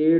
A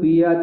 pH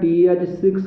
TH 6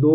2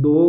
2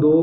2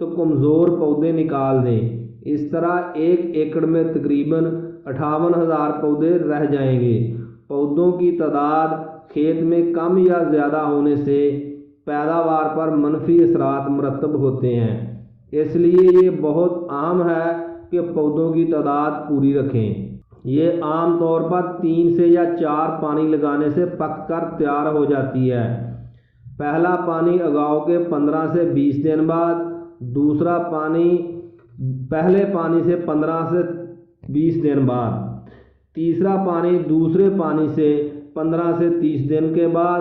تو کمزور پودے نکال دیں۔ اس طرح 1 ایکڑ میں تقریباً 58,000 پودے رہ جائیں گے۔ پودوں کی تعداد کھیت میں کم یا زیادہ ہونے سے پیداوار پر منفی اثرات مرتب ہوتے ہیں، اس لیے یہ بہت اہم ہے کہ پودوں کی تعداد پوری رکھیں۔ یہ عام طور پر 3 سے یا 4 پانی لگانے سے پک کر تیار ہو جاتی ہے۔ پہلا پانی اگاؤ کے 15 سے 20 دن بعد، دوسرا پانی پہلے پانی سے 15 سے 20 دن بعد، تیسرا پانی دوسرے پانی سے 15 سے 30 دن کے بعد،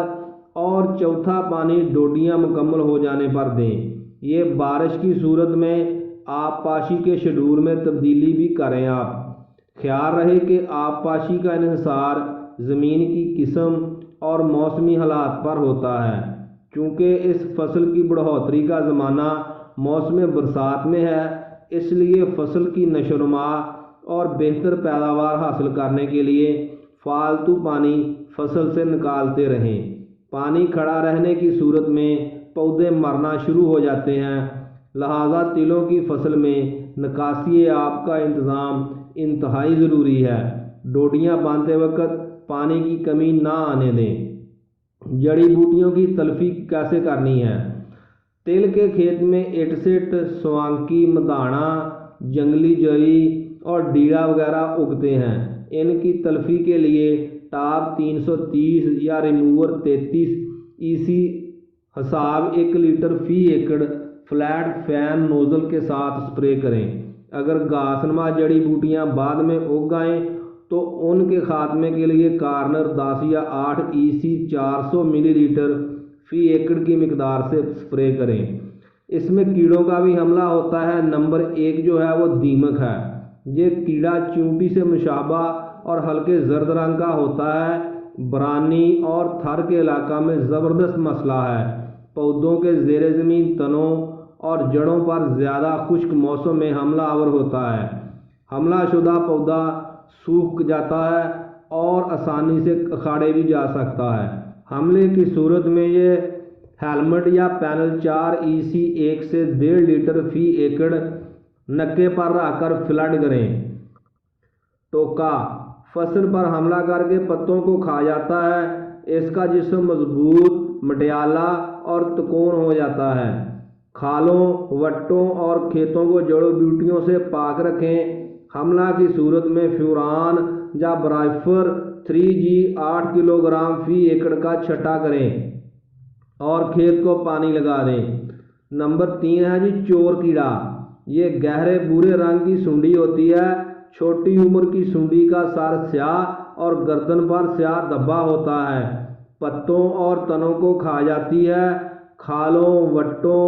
اور چوتھا پانی ڈوڈیاں مکمل ہو جانے پر دیں۔ یہ بارش کی صورت میں آب پاشی کے شیڈول میں تبدیلی بھی کریں۔ آپ خیال رہے کہ آب پاشی کا انحصار زمین کی قسم اور موسمی حالات پر ہوتا ہے۔ چونکہ اس فصل کی بڑھوتری کا زمانہ موسم برسات میں ہے، اس لیے فصل کی نشو و نما اور بہتر پیداوار حاصل کرنے کے لیے فالتو پانی فصل سے نکالتے رہیں۔ پانی کھڑا رہنے کی صورت میں پودے مرنا شروع ہو جاتے ہیں، لہذا تلوں کی فصل میں نکاسی آب کا انتظام انتہائی ضروری ہے۔ ڈوڈیاں باندھتے وقت پانی کی کمی نہ آنے دیں۔ جڑی بوٹیوں کی تلفی کیسے کرنی ہے؟ تل کے کھیت میں اٹسٹ، سوانکی، مدانا، جنگلی جوئی اور ڈیڑا وغیرہ اگتے ہیں۔ ان کی تلفی کے لیے ٹاپ 330 یا ریموور 33 EC حساب 1 لیٹر فی ایکڑ فلیٹ فین نوزل کے ساتھ اسپرے کریں۔ اگر گھاس نما جڑی بوٹیاں بعد میں اگ آئیں تو ان کے خاتمے کے لیے کارنر 10 یا 8 EC 400 ملی لیٹر فی ایکڑ کی مقدار سے اسپرے کریں۔ اس میں کیڑوں کا بھی حملہ ہوتا ہے۔ نمبر 1 جو ہے وہ دیمک ہے۔ یہ کیڑا چیونٹی سے مشابہ اور ہلکے زرد رنگ کا ہوتا ہے۔ برانی اور تھر کے علاقہ میں زبردست مسئلہ ہے۔ پودوں کے زیر زمین تنوں اور جڑوں پر زیادہ خشک موسم میں حملہ آور ہوتا ہے۔ حملہ شدہ پودا سوکھ جاتا ہے اور آسانی سے اکھاڑے بھی جا سکتا ہے۔ حملے کی صورت میں یہ ہیلمٹ یا پینل 4 EC 1 سے 1.5 لیٹر فی ایکڑ نکے پر رکھ کر فلڈ کریں۔ ٹوکا فصل پر حملہ کر کے پتوں کو کھا جاتا ہے۔ اس کا جسم مضبوط، مٹیالہ اور تکون ہو جاتا ہے۔ کھالوں، وٹوں اور کھیتوں کو جڑوں بوٹیوں سے پاک رکھیں۔ حملہ کی صورت میں فیوران یا برائفر 3G 8 کلو گرام فی ایکڑ کا چھٹا کریں اور کھیت کو پانی لگا دیں۔ نمبر 3 ہے جی چور کیڑا۔ یہ گہرے بھورے رنگ کی سونڈی ہوتی ہے۔ چھوٹی عمر کی سونڈی کا سر سیاہ اور گردن پر سیاہ دھبا ہوتا ہے۔ پتوں اور تنوں کو کھا جاتی ہے۔ کھالوں، وٹوں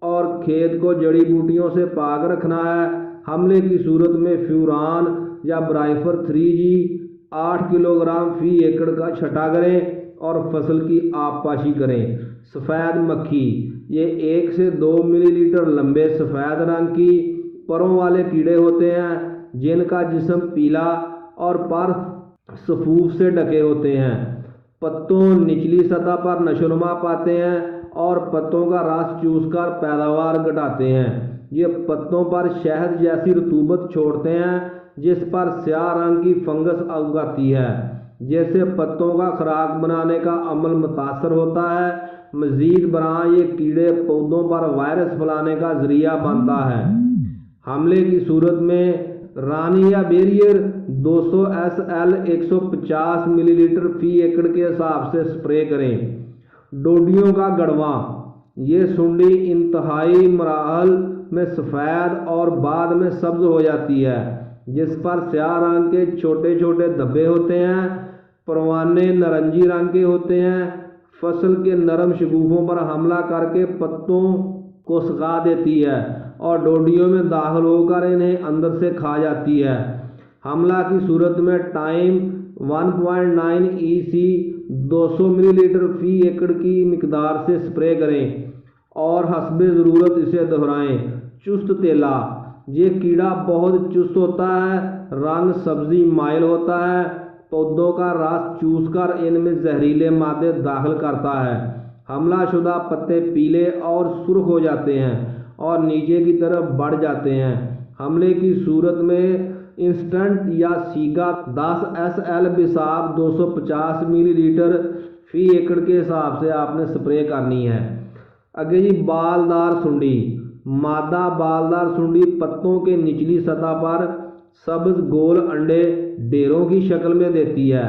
اور کھیت کو جڑی بوٹیوں سے پاک رکھنا ہے۔ حملے کی صورت میں فیوران یا برائفر 3G 8 کلو گرام فی ایکڑ کا چھٹا کریں اور فصل کی آب پاشی کریں۔ سفید مکھی، یہ 1 سے 2 ملی لیٹر لمبے سفید رنگ کی پروں والے کیڑے ہوتے ہیں جن کا جسم پیلا اور پر صفوف سے ڈھکے ہوتے ہیں۔ پتوں نچلی سطح پر نشو و نما پاتے ہیں اور پتوں کا رس چوس کر پیداوار گھٹاتے ہیں۔ یہ پتوں پر شہد جیسی رطوبت چھوڑتے ہیں جس پر سیاہ رنگ کی فنگس اگاتی ہے، جس سے پتوں کا خوراک بنانے کا عمل متاثر ہوتا ہے۔ مزید برآں یہ کیڑے پودوں پر وائرس پھیلانے کا ذریعہ بنتا ہے۔ حملے کی صورت میں رانی یا بیریئر 200 SL 150 ملی لیٹر فی ایکڑ کے حساب سے اسپرے کریں۔ ڈوڈیوں کا گڑواں، یہ سونڈی انتہائی مراحل میں سفید اور بعد میں سبز ہو جاتی ہے، جس پر سیاہ رنگ کے چھوٹے چھوٹے دھبے ہوتے ہیں۔ پروانے نارنجی رنگ کے ہوتے ہیں۔ فصل کے نرم شگوفوں پر حملہ کر کے پتوں کو سکھا دیتی ہے اور ڈوڈیوں میں داخل ہو کر انہیں اندر سے کھا جاتی ہے۔ حملہ کی صورت میں ٹائم 1.9 EC 200 ملی لیٹر فی ایکڑ کی مقدار سے اسپرے کریں اور حسب ضرورت اسے دہرائیں۔ چست تیلا، یہ کیڑا بہت چست ہوتا ہے، رنگ سبزی مائل ہوتا ہے، پودوں کا رس چوس کر ان میں زہریلے مادے داخل کرتا ہے۔ حملہ شدہ پتے پیلے اور سرخ ہو جاتے ہیں اور نیچے کی طرف بڑھ جاتے ہیں۔ حملے کی صورت میں انسٹنٹ یا سیگا 10 SL بساب 250 ملی لیٹر فی ایکڑ کے حساب سے آپ نے سپرے کرنی ہے۔ اگے جی بالدار سنڈی، مادہ بالدار سنڈی پتوں کے نچلی سطح پر سبز گول انڈے ڈیروں کی شکل میں دیتی ہے۔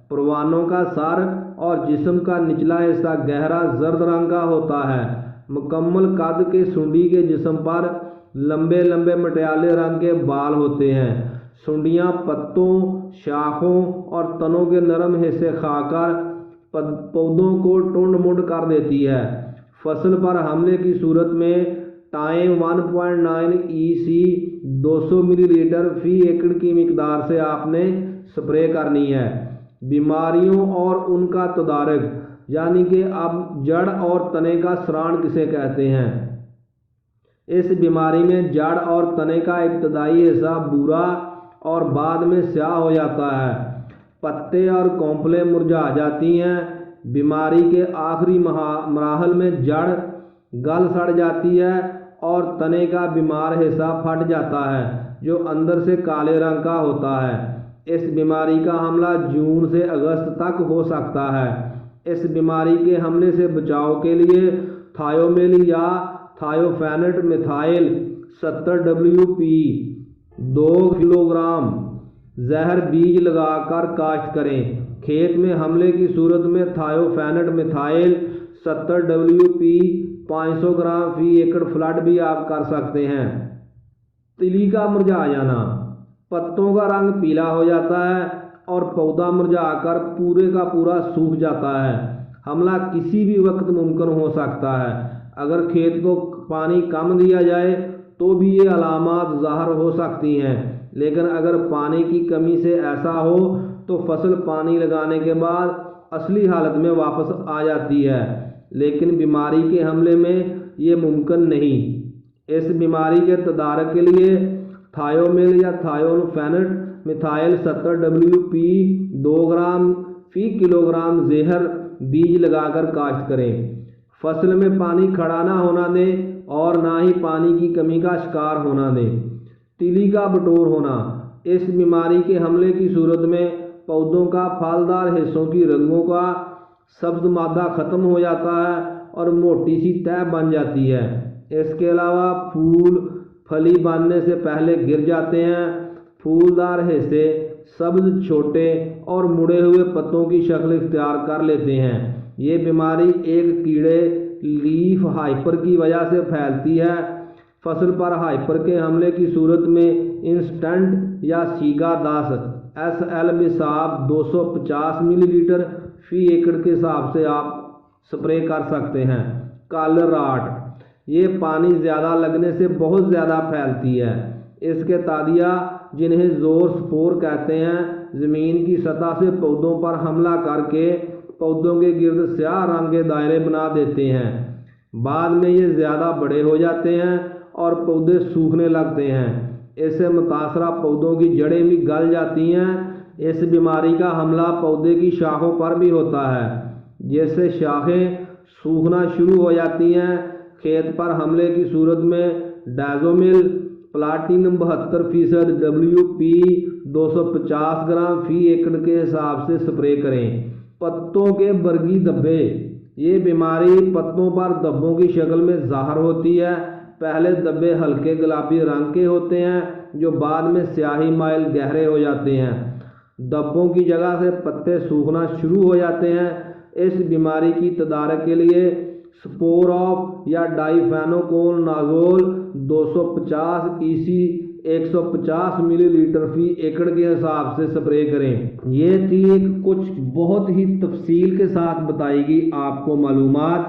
پروانوں کا سر اور جسم کا نچلا حصہ گہرا زرد رنگ کا ہوتا ہے۔ مکمل قد کے سنڈی کے جسم پر لمبے لمبے مٹیالے رنگ کے بال ہوتے ہیں۔ سنڈیاں پتوں، شاخوں اور تنوں کے نرم حصے کھا کر پودوں کو ٹنڈ منڈ کر دیتی ہے۔ فصل پر حملے کی صورت میں ٹائم 1.9 EC 200 ملی لیٹر فی ایکڑ کی مقدار سے آپ نے سپرے کرنی ہے۔ بیماریوں اور ان کا تدارک، یعنی کہ اب جڑ اور تنے کا سران کسے کہتے ہیں۔ اس بیماری میں جڑ اور تنے کا ابتدائی حصہ بھورا اور بعد میں سیاہ ہو جاتا ہے۔ پتے اور کونپلیں مرجھا جاتی ہیں۔ بیماری کے آخری مراحل میں جڑ گل سڑ جاتی ہے اور تنے کا بیمار حصہ پھٹ جاتا ہے جو اندر سے کالے رنگ کا ہوتا ہے۔ اس بیماری کا حملہ جون سے اگست تک ہو سکتا ہے۔ اس بیماری کے حملے سے بچاؤ کے لیے تھائیومیل یا تھائیوفینٹ میتھائل 70 WP 2 کلوگرام زہر بیج لگا کر کاشت کریں۔ کھیت میں حملے کی صورت میں تھائیوفینٹ میتھائل 70 WP 500 گرام فی ایکڑ فلڈ بھی آپ کر سکتے ہیں۔ تلی کا مرجھا جانا، پتوں کا رنگ پیلا ہو جاتا ہے اور پودا مرجھا کر پورے کا پورا سوکھ جاتا ہے۔ حملہ کسی بھی وقت ممکن ہو سکتا ہے۔ اگر کھیت کو پانی کم دیا جائے تو بھی یہ علامات ظاہر ہو سکتی ہیں، لیکن اگر پانی کی کمی سے ایسا ہو تو فصل پانی لگانے کے بعد اصلی حالت میں واپس آ جاتی ہے، لیکن بیماری کے حملے میں یہ ممکن نہیں۔ اس بیماری کے تدارک کے لیے تھائیومیل یا تھائیوفینٹ میتھائل 70 WP 2 گرام فی کلوگرام زہر بیج لگا کر کاشت کریں۔ فصل میں پانی کھڑا نہ ہونا دیں اور نہ ہی پانی کی کمی کا شکار ہونا دیں۔ تلی کا بٹور ہونا، اس بیماری کے حملے کی صورت میں پودوں کا پھلدار حصوں کی رنگوں کا سبز مادہ ختم ہو جاتا ہے اور موٹی سی تہ بن جاتی ہے۔ اس کے علاوہ پھول پھلی بننے سے پہلے گر جاتے ہیں۔ پھولدار حصے سبز، چھوٹے اور مڑے ہوئے پتوں کی شکل اختیار کر لیتے ہیں۔ یہ بیماری ایک کیڑے لیف ہائپر کی وجہ سے پھیلتی ہے۔ فصل پر ہائپر کے حملے کی صورت میں انسٹنٹ یا سیگا 10 SL بساب 250 ملی لیٹر فی ایکڑ کے حساب سے آپ سپرے کر سکتے ہیں۔ کالر راٹ، یہ پانی زیادہ لگنے سے بہت زیادہ پھیلتی ہے۔ اس کے تادیہ، جنہیں زور سپور کہتے ہیں، زمین کی سطح سے پودوں پر حملہ کر کے پودوں کے گرد سیاہ رنگ کے دائرے بنا دیتے ہیں۔ بعد میں یہ زیادہ بڑے ہو جاتے ہیں اور پودے سوکھنے لگتے ہیں۔ اس سے متاثرہ پودوں کی جڑیں بھی گل جاتی ہیں۔ اس بیماری کا حملہ پودے کی شاخوں پر بھی ہوتا ہے، جس سے شاخیں سوکھنا شروع ہو جاتی ہیں۔ کھیت پر حملے کی صورت میں ڈازومیل پلاٹینم 72% WP 250 گرام فی ایکڑ کے حساب سے سپرے کریں۔ پتوں کے برگی دھبے، یہ بیماری پتوں پر دھبوں کی شکل میں ظاہر ہوتی ہے۔ پہلے دھبے ہلکے گلابی رنگ کے ہوتے ہیں جو بعد میں سیاہی مائل گہرے ہو جاتے ہیں۔ دھبوں کی جگہ سے پتے سوکھنا شروع ہو جاتے ہیں۔ اس بیماری کی تدارک کے لیے سپور آف یا ڈائیفینوکون نازول 250 EC 150 ملی لیٹر فی ایکڑ کے حساب سے سپرے کریں۔ یہ تھی ایک کچھ بہت ہی تفصیل کے ساتھ بتائی گئی آپ کو معلومات۔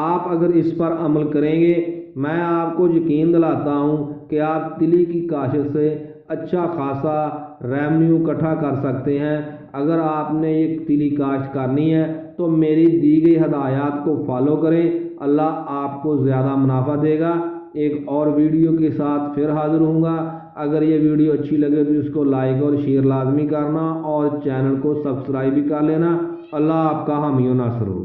آپ اگر اس پر عمل کریں گے، میں آپ کو یقین دلاتا ہوں کہ آپ تلی کی کاشت سے اچھا خاصا ریونیو اکٹھا کر سکتے ہیں۔ اگر آپ نے یہ تلی کاشت کرنی ہے تو میری دی گئی ہدایات کو فالو کریں۔ اللہ آپ کو زیادہ منافع دے گا۔ ایک اور ویڈیو کے ساتھ پھر حاضر ہوں گا۔ اگر یہ ویڈیو اچھی لگے تو اس کو لائک اور شیئر لازمی کرنا اور چینل کو سبسکرائب بھی کر لینا۔ اللہ آپ کا حامی و ناصر ہو۔